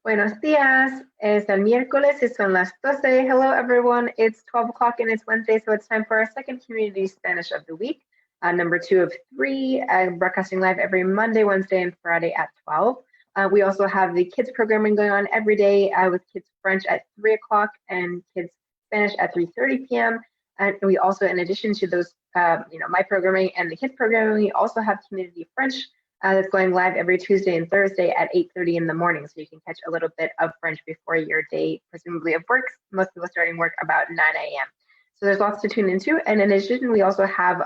Buenos días. Es el miércoles y son las 12. Hello, everyone. It's 12 o'clock and it's Wednesday, so it's time for our second community Spanish of the week, number 2 of 3, broadcasting live every Monday, Wednesday, and Friday at 12. We also have the kids programming going on every day with kids French at 3 o'clock and kids Spanish at 3:30 p.m. And we also, in addition to those, my programming and the kids programming, we also have community French that's going live every Tuesday and Thursday at 8:30 in the morning. So you can catch a little bit of French before your day, presumably of work. Most people starting work about 9 a.m. So there's lots to tune into. And in addition, we also have,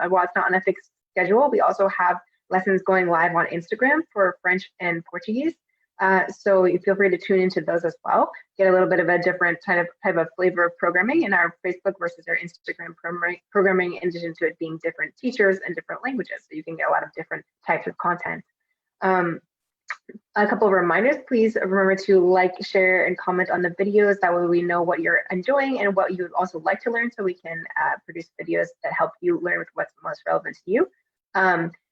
while it's not on a fixed schedule, we also have lessons going live on Instagram for French and Portuguese. So you feel free to tune into those as well. Get a little bit of a different type of flavor of programming in our Facebook versus our Instagram programming, in addition to it being different teachers and different languages. So you can get a lot of different types of content. A couple of reminders, please remember to like, share, and comment on the videos. That way we know what you're enjoying and what you would also like to learn, so we can produce videos that help you learn with what's most relevant to you.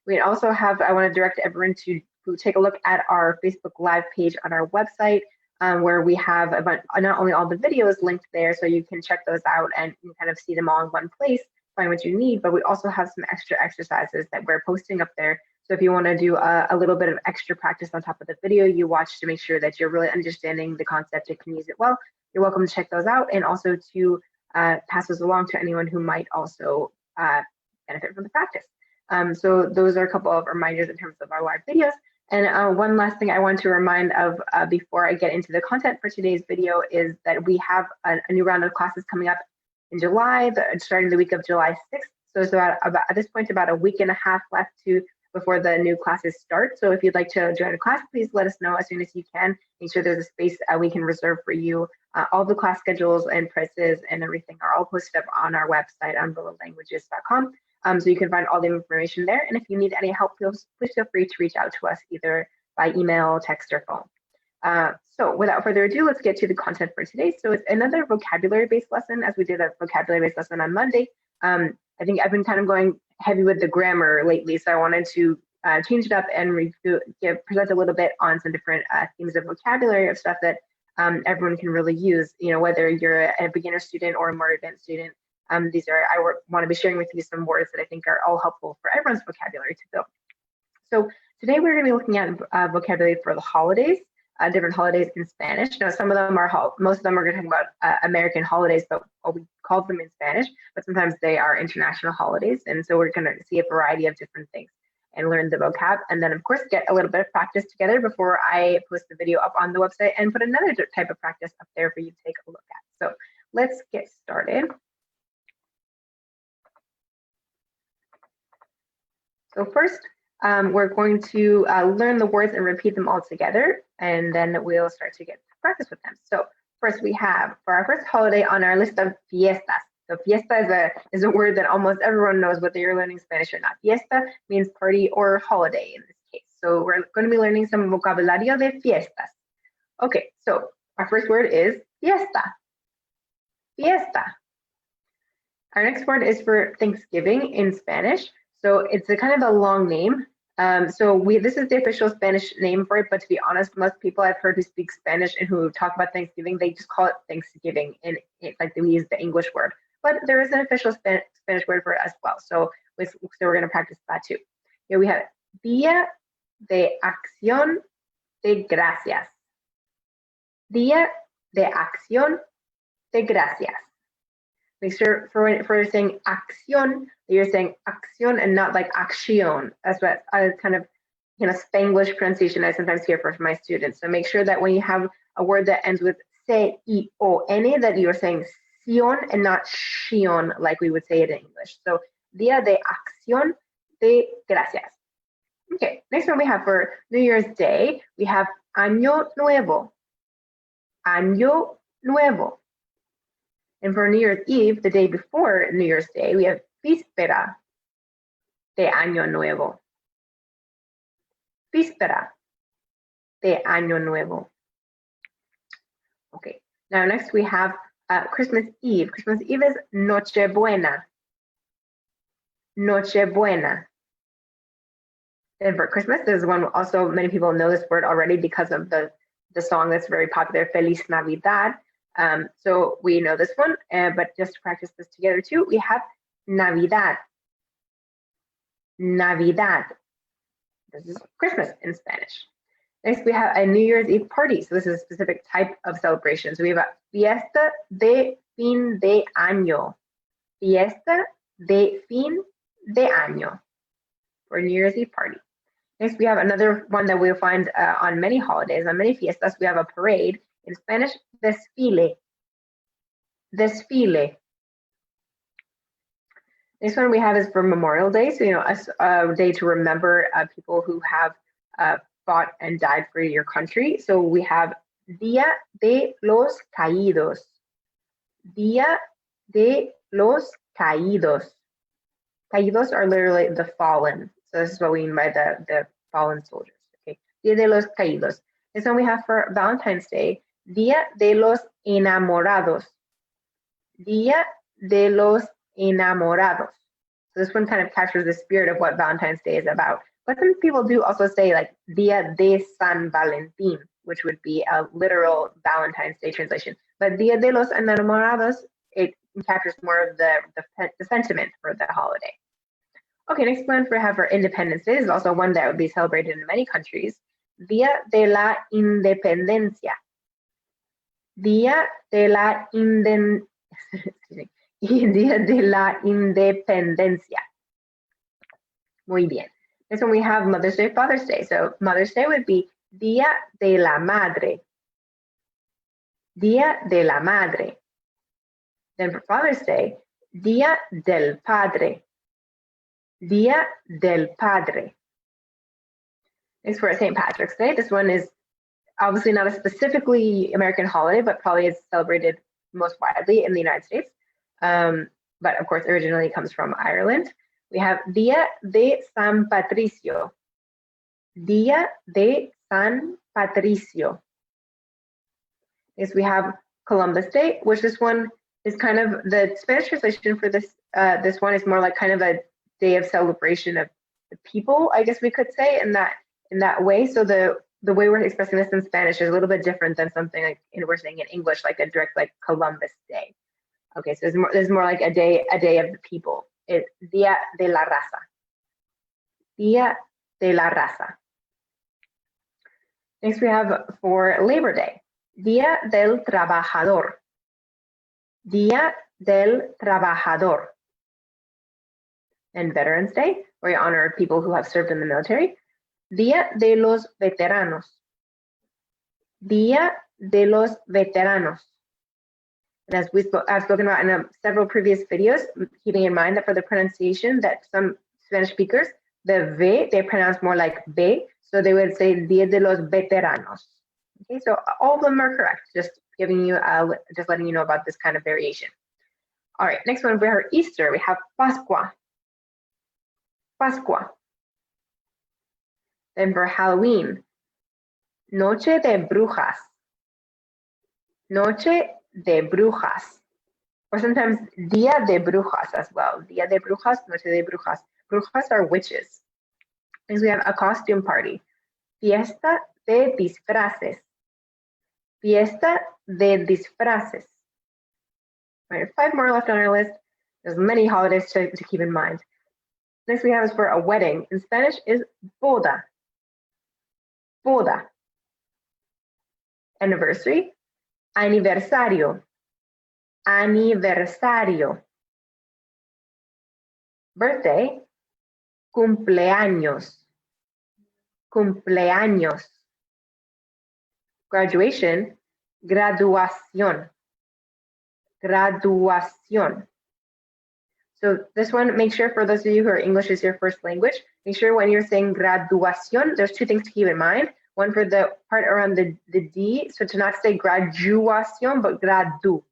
We also have, I want to direct everyone to take a look at our Facebook Live page on our website, where we have not only all the videos linked there, so you can check those out and you can kind of see them all in one place, find what you need, but we also have some extra exercises that we're posting up there. So if you want to do a little bit of extra practice on top of the video you watch to make sure that you're really understanding the concept and can use it well, you're welcome to check those out, and also to pass those along to anyone who might also benefit from the practice. So those are a couple of reminders in terms of our live videos. And one last thing I want to remind of before I get into the content for today's video is that we have a new round of classes coming up in July, starting the week of July 6th. So it's about at this point, about a week and a half left before the new classes start. So if you'd like to join a class, please let us know as soon as you can. Make sure there's a space we can reserve for you. All the class schedules and prices and everything are all posted up on our website on rolalanguages.com. So you can find all the information there. And if you need any help, please feel free to reach out to us either by email, text, or phone. So without further ado, let's get to the content for today. So it's another vocabulary-based lesson, as we did a vocabulary-based lesson on Monday. I think I've been kind of going heavy with the grammar lately, so I wanted to change it up and present a little bit on some different themes of vocabulary, of stuff that everyone can really use, whether you're a beginner student or a more advanced student. I want to be sharing with you some words that I think are all helpful for everyone's vocabulary to build. So today we're going to be looking at vocabulary for the holidays, different holidays in Spanish. Now, most of them are going to talk about American holidays, but we call them in Spanish, but sometimes they are international holidays. And so we're going to see a variety of different things and learn the vocab. And then, of course, get a little bit of practice together before I post the video up on the website and put another type of practice up there for you to take a look at. So let's get started. So first, we're going to learn the words and repeat them all together, and then we'll start to get to practice with them. So first we have, for our first holiday on our list of fiestas. So fiesta is a word that almost everyone knows, whether you're learning Spanish or not. Fiesta means party or holiday in this case. So we're going to be learning some vocabulario de fiestas. Okay, so our first word is fiesta. Fiesta. Our next word is for Thanksgiving in Spanish. So it's a kind of a long name. This is the official Spanish name for it, but to be honest, most people I've heard who speak Spanish and who talk about Thanksgiving, they just call it Thanksgiving, and like we use the English word. But there is an official Spanish word for it as well. So we're going to practice that too. Here we have Día de Acción de Gracias. Día de Acción de Gracias. Make sure for saying acción, that you're saying acción and not like acción. That's what I kind of, Spanglish pronunciation I sometimes hear from my students. So make sure that when you have a word that ends with C-I-O-N, that you're saying ción and not shion, like we would say it in English. So Día de Acción de Gracias. Okay, next one we have for New Year's Day, we have Año Nuevo. Año Nuevo. And for New Year's Eve, the day before New Year's Day, we have Víspera de Año Nuevo. Víspera de Año Nuevo. Okay, now next we have Christmas Eve. Christmas Eve is Nochebuena. Nochebuena. And for Christmas, there's one also many people know this word already because of the the song that's very popular, Feliz Navidad. So we know this one, but just to practice this together too, we have Navidad. Navidad. This is Christmas in Spanish. Next, we have a New Year's Eve party. So this is a specific type of celebration. So we have a fiesta de fin de año. Fiesta de fin de año for New Year's Eve party. Next, we have another one that we'll find on many holidays, on many fiestas. We have a parade. In Spanish, desfile. Desfile. Next one we have is for Memorial Day. So, a day to remember people who have fought and died for your country. So we have Día de los Caídos. Día de los Caídos. Caídos are literally the fallen. So this is what we mean by the fallen soldiers. Okay. Día de los Caídos. This one we have for Valentine's Day. Día de los Enamorados. Día de los Enamorados. So this one kind of captures the spirit of what Valentine's Day is about. But some people do also say like Día de San Valentín, which would be a literal Valentine's Day translation. But Día de los Enamorados, it captures more of the sentiment for the holiday. Okay, next one we have for Independence Day is also one that would be celebrated in many countries. Día de la Independencia. Día de la Día de la Independencia. Muy bien. Next one we have Mother's Day, Father's Day. So Mother's Day would be Día de la Madre. Día de la Madre. Then for Father's Day, Día del Padre. Día del Padre. Next for St. Patrick's Day. This one is obviously not a specifically American holiday, but probably is celebrated most widely in the United States. But of course, originally comes from Ireland. We have Día de San Patricio. Día de San Patricio. Next, we have Columbus Day, which this one is kind of the Spanish translation for this. This one is more like kind of a day of celebration of the people, I guess we could say, in that way. So the way we're expressing this in Spanish is a little bit different than something like we're saying in English, like a direct like Columbus Day. Okay, so there's more like a day of the people. It's Día de la Raza. Día de la Raza. Next we have for Labor Day, Día del Trabajador. Día del Trabajador. And Veterans Day, where we honor people who have served in the military. Día de los Veteranos. Día de los Veteranos. And as I've spoken about in several previous videos, keeping in mind that for the pronunciation that some Spanish speakers, the V, they pronounce more like B, so they would say Día de los Veteranos. Okay, so all of them are correct, just giving you, just letting you know about this kind of variation. All right, next one, we have Easter, we have Pascua. Pascua. Then for Halloween, Noche de Brujas. Noche de Brujas. Or sometimes Día de Brujas as well. Día de Brujas, Noche de Brujas. Brujas are witches. Next we have a costume party. Fiesta de disfraces. Fiesta de disfraces. All right, 5 more left on our list. There's many holidays to keep in mind. Next we have is for a wedding. In Spanish is boda. Boda. Anniversary. Aniversario. Aniversario. Birthday. Cumpleaños. Cumpleaños. Graduation. Graduación. Graduación. So this one, make sure for those of you who are English is your first language, make sure when you're saying graduación, there's 2 things to keep in mind. One for the part around the D, so to not say graduación, but graduación,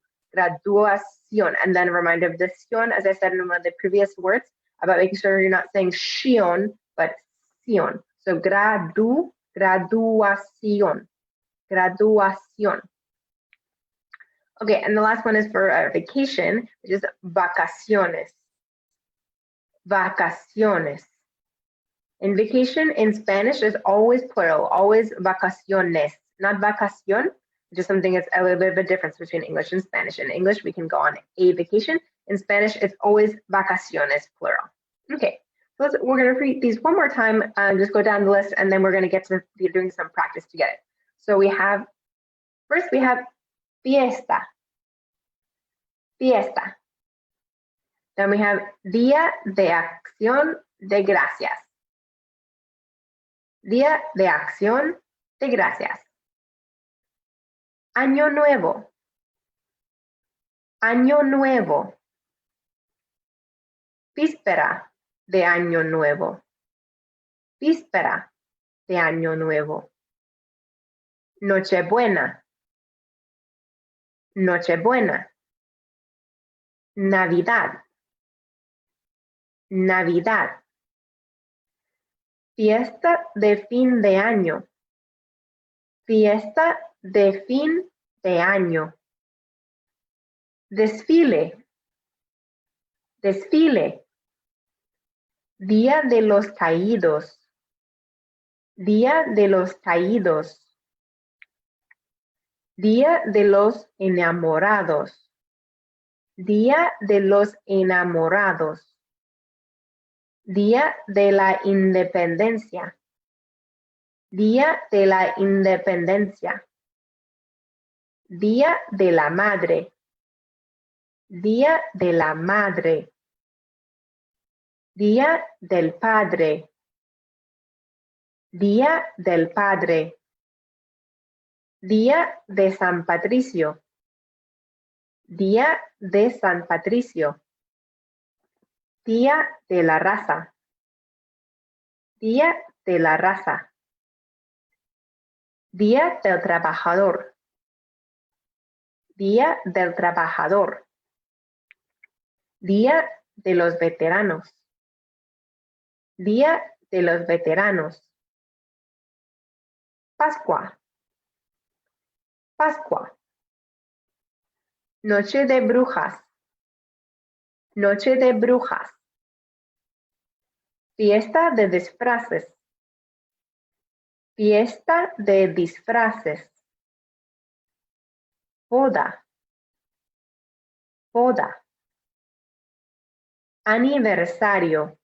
and then a reminder of the sion, as I said in one of the previous words, about making sure you're not saying shion, but sion. So graduación, graduación. Okay, and the last one is for vacation, which is vacaciones. Vacaciones. And vacation in Spanish is always plural, always vacaciones. not vacación, which is something that's a little bit of a difference between English and Spanish. In English, we can go on a vacation. In Spanish, it's always vacaciones, plural. Okay, so we're going to read these one more time, just go down the list, and then we're going to get to doing some practice to get it. So first we have fiesta, fiesta. Then we have Día de Acción de Gracias. Día de Acción de Gracias. Año Nuevo. Año Nuevo. Víspera de Año Nuevo. Víspera de Año Nuevo. Nochebuena. Nochebuena. Navidad. Navidad. Fiesta de fin de año. Fiesta de fin de año. Desfile. Desfile. Día de los Caídos. Día de los Caídos. Día de los Enamorados. Día de los Enamorados. Día de la Independencia. Día de la Independencia. Día de la Madre. Día de la Madre. Día del Padre. Día del Padre. Día de San Patricio. Día de San Patricio. Día de la Raza. Día de la Raza. Día del Trabajador. Día del Trabajador. Día de los Veteranos. Día de los Veteranos. Pascua. Pascua. Noche de Brujas. Noche de Brujas. Fiesta de disfraces. Fiesta de disfraces. Boda. Boda. Aniversario.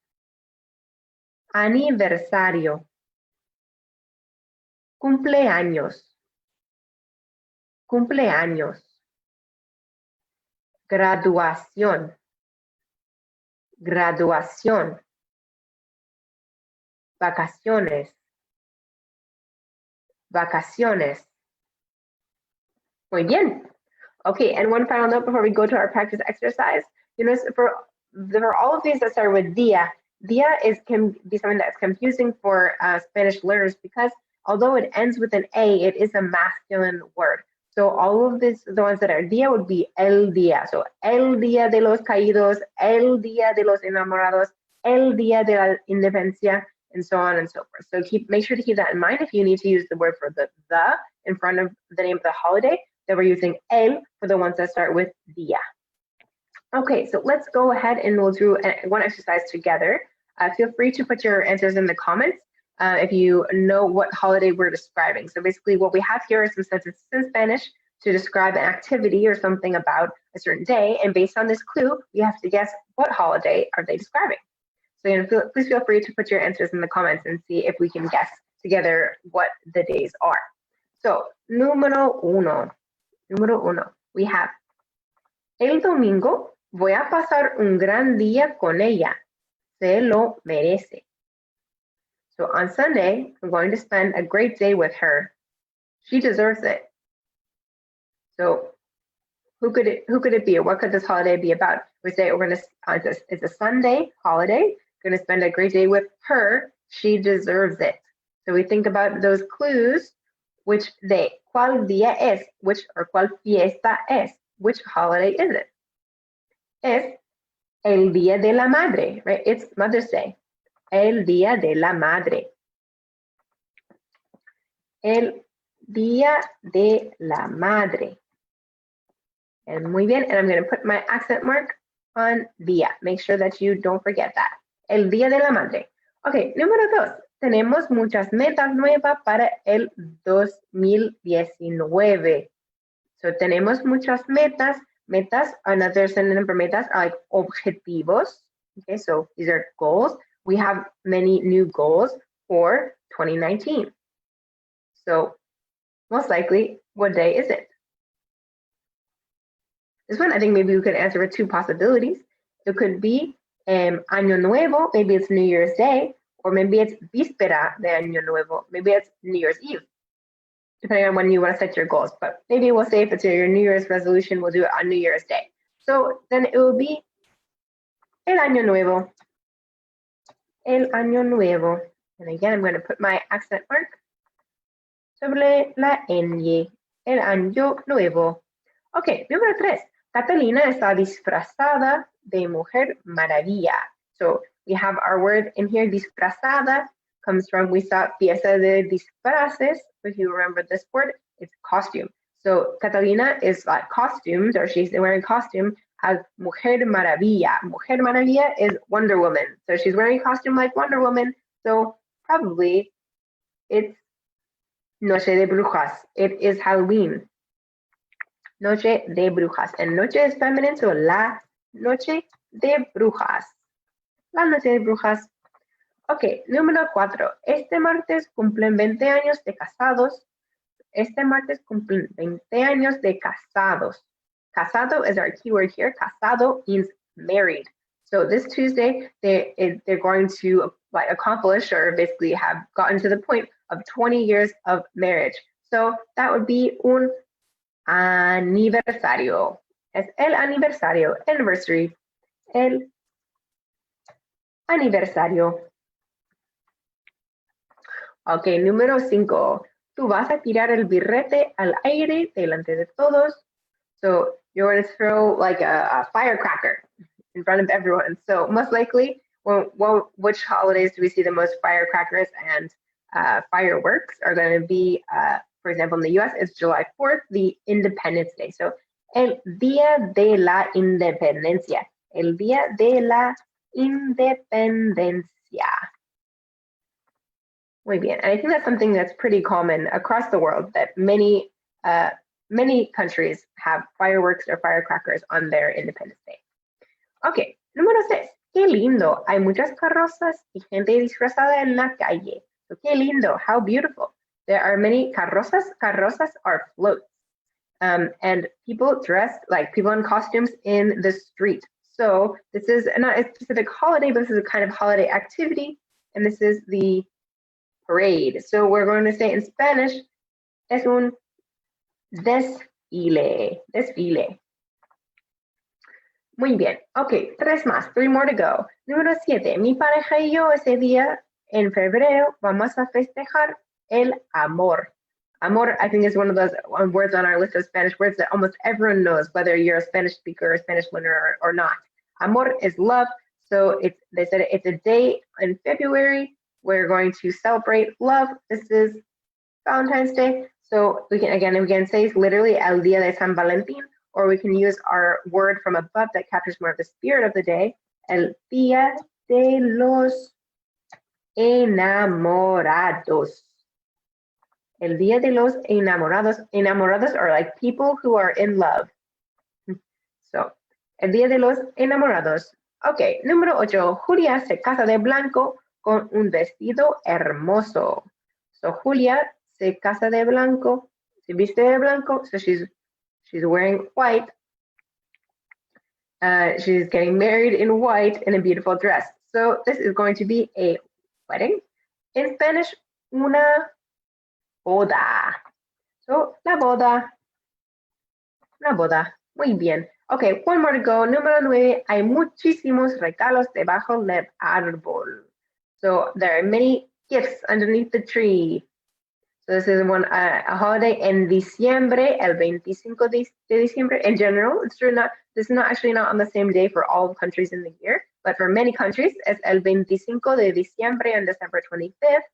Aniversario. Cumpleaños. Cumpleaños. Graduación. Graduación. Vacaciones. Vacaciones. Muy bien. Okay, and one final note before we go to our practice exercise. You notice for all of these that start with dia can be something that's confusing for Spanish learners because although it ends with an A, it is a masculine word. So all of these, the ones that are dia would be el día. So el día de los caídos, el día de los enamorados, el día de la independencia, and so on and so forth. So make sure to keep that in mind if you need to use the word for the in front of the name of the holiday, that we're using el for the ones that start with dia. Okay, so let's go ahead and we'll do one exercise together. Feel free to put your answers in the comments if you know what holiday we're describing. So basically what we have here is some sentences in Spanish to describe an activity or something about a certain day. And based on this clue, you have to guess what holiday are they describing. So please feel free to put your answers in the comments and see if we can guess together what the days are. So, número uno, we have, el domingo voy a pasar un gran día con ella. Se lo merece. So on Sunday, I'm going to spend a great day with her. She deserves it. So who could it be, or what could this holiday be about? We say it's a Sunday holiday. Going to spend a great day with her. She deserves it. So we think about those clues. Which day? ¿Cuál día es? ¿Cuál fiesta es? Which holiday is it? Es el Día de la Madre, right? It's Mother's Day. El Día de la Madre. El Día de la Madre. And muy bien, and I'm going to put my accent mark on día. Make sure that you don't forget that. El Día de la Madre. Okay, número dos. tenemos muchas metas nuevas para el 2019. So tenemos muchas metas. Metas, another synonym for metas are like objetivos. Okay, so these are goals. We have many new goals for 2019. So most likely, what day is it? This one, I think maybe we could answer with two possibilities. It could be Año Nuevo, maybe it's New Year's Day, or maybe it's Víspera de Año Nuevo, maybe it's New Year's Eve, depending on when you want to set your goals. But maybe we'll say if it's your New Year's resolution, we'll do it on New Year's Day. So then it will be El Año Nuevo. El Año Nuevo. And again, I'm going to put my accent mark sobre la ñ. El Año Nuevo. Ok, número 3. Catalina está disfrazada de Mujer Maravilla. So we have our word in here, disfrazada, comes from, we saw pieza de disfraces. If you remember this word, it's costume. So Catalina is like costumes, or she's wearing costume as Mujer Maravilla. Mujer Maravilla is Wonder Woman. So she's wearing costume like Wonder Woman. So probably it's Noche de Brujas. It is Halloween. Noche de Brujas. And noche is feminine, so la noche de brujas. La noche de brujas. Ok, número 4. Este martes cumplen 20 años de casados. Este martes cumplen 20 años de casados. Casado is our keyword here. Casado means married. So this Tuesday, they're going to like accomplish or basically have gotten to the point of 20 years of marriage. So that would be un aniversario. Es el aniversario, anniversary, el aniversario. Ok, número 5. Tú vas a tirar el birrete al aire delante de todos. So you're going to throw like a firecracker in front of everyone. So most likely, which holidays do we see the most firecrackers and fireworks are going to be, for example, in the US, it's July 4th, the Independence Day. So el Día de la Independencia. El Día de la Independencia. Muy bien. And I think that's something that's pretty common across the world, that many countries have fireworks or firecrackers on their Independence Day. Ok, número 6. Qué lindo. Hay muchas carrozas y gente disfrazada en la calle. So, qué lindo. How beautiful. There are many carrozas. Carrozas are floats. And people dressed like people in costumes in the street. So this is not a specific holiday, but this is a kind of holiday activity. And this is the parade. So we're going to say in Spanish, es un desfile. Desfile. Muy bien. Ok, 3 más. 3 more to go. Número 7. Mi pareja y yo ese día en febrero vamos a festejar el amor. Amor, I think, is one of those words on our list of Spanish words that almost everyone knows, whether you're a Spanish speaker or a Spanish learner or not. Amor is love. So they said it's a day in February. We're going to celebrate love. This is Valentine's Day. So we can say it's literally El Día de San Valentín, or we can use our word from above that captures more of the spirit of the day. El Día de los Enamorados. El Día de los Enamorados. Enamorados are like people who are in love. So, El Día de los Enamorados. Ok, número 8. Julia se casa de blanco con un vestido hermoso. So, Julia se casa de blanco. Se viste de blanco. So, she's wearing white. She's getting married in white in a beautiful dress. So, this is going to be a wedding. In Spanish, una boda. So, la boda. Una boda. Muy bien. Okay, one more to go. Número 9. Hay muchísimos regalos debajo del árbol. So, there are many gifts underneath the tree. So, this is a holiday in diciembre, el 25 de diciembre. In general, it's true, this is not on the same day for all countries in the year, but for many countries, it's el 25 de diciembre on December 25th.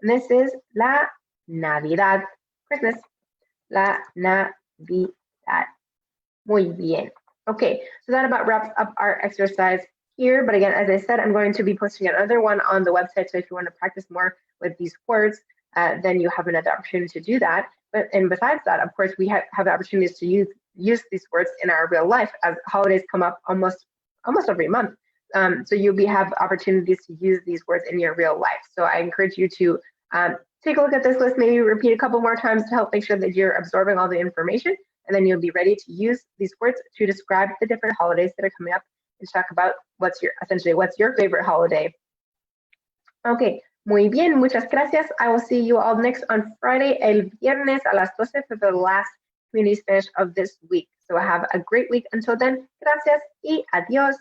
And this is la Navidad, Christmas, la Navidad. Muy bien. Okay, so that about wraps up our exercise here. But again, as I said, I'm going to be posting another one on the website. So if you want to practice more with these words, then you have another opportunity to do that. And besides that, of course, we have the opportunities to use these words in our real life, as holidays come up almost every month. So you'll have opportunities to use these words in your real life. So I encourage you to take a look at this list, maybe repeat a couple more times to help make sure that you're absorbing all the information, and then you'll be ready to use these words to describe the different holidays that are coming up and talk about what's your favorite holiday. Okay, muy bien, muchas gracias. I will see you all next on Friday, el viernes a las 12 for the last Community Spanish of this week. So have a great week. Until then, gracias y adiós.